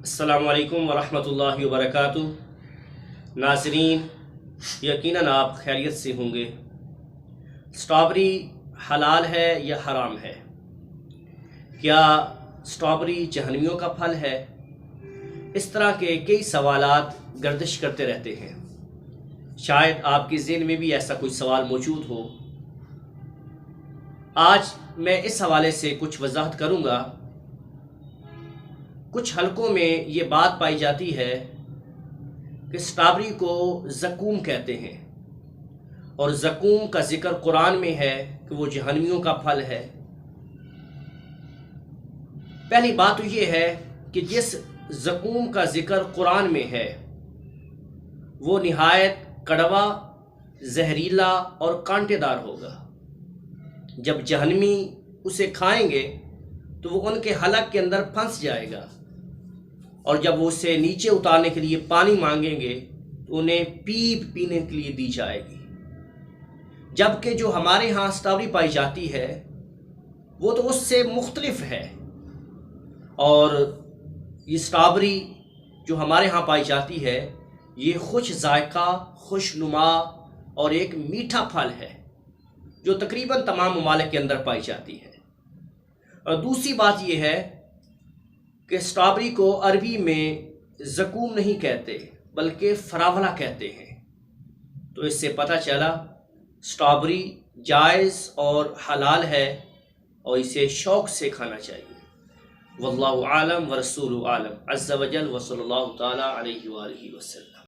السلام علیکم ورحمۃ اللہ وبرکاتہ۔ ناظرین، یقیناً آپ خیریت سے ہوں گے۔ اسٹرابری حلال ہے یا حرام ہے؟ کیا اسٹرابری جہنمیوں کا پھل ہے؟ اس طرح کے کئی سوالات گردش کرتے رہتے ہیں۔ شاید آپ کے ذہن میں بھی ایسا کوئی سوال موجود ہو۔ آج میں اس حوالے سے کچھ وضاحت کروں گا۔ کچھ حلقوں میں یہ بات پائی جاتی ہے کہ اسٹرابری کو زقوم کہتے ہیں، اور زقوم کا ذکر قرآن میں ہے کہ وہ جہنمیوں کا پھل ہے۔ پہلی بات تو یہ ہے کہ جس زقوم کا ذکر قرآن میں ہے وہ نہایت کڑوا، زہریلا اور کانٹے دار ہوگا۔ جب جہنمی اسے کھائیں گے تو وہ ان کے حلق کے اندر پھنس جائے گا، اور جب وہ اسے نیچے اتارنے کے لیے پانی مانگیں گے تو انہیں پیپ پینے کے لیے دی جائے گی۔ جبکہ جو ہمارے ہاں اسٹرابری پائی جاتی ہے وہ تو اس سے مختلف ہے، اور یہ اسٹرابری جو ہمارے ہاں پائی جاتی ہے یہ خوش ذائقہ، خوش نما اور ایک میٹھا پھل ہے جو تقریباً تمام ممالک کے اندر پائی جاتی ہے۔ اور دوسری بات یہ ہے کہ اسٹرابری کو عربی میں زقوم نہیں کہتے بلکہ فراولہ کہتے ہیں۔ تو اس سے پتہ چلا اسٹرابری جائز اور حلال ہے، اور اسے شوق سے کھانا چاہیے۔ واللہ عالم ورسول عالم عز وجل، وصلی اللہ تعالی علیہ وآلہ وسلم۔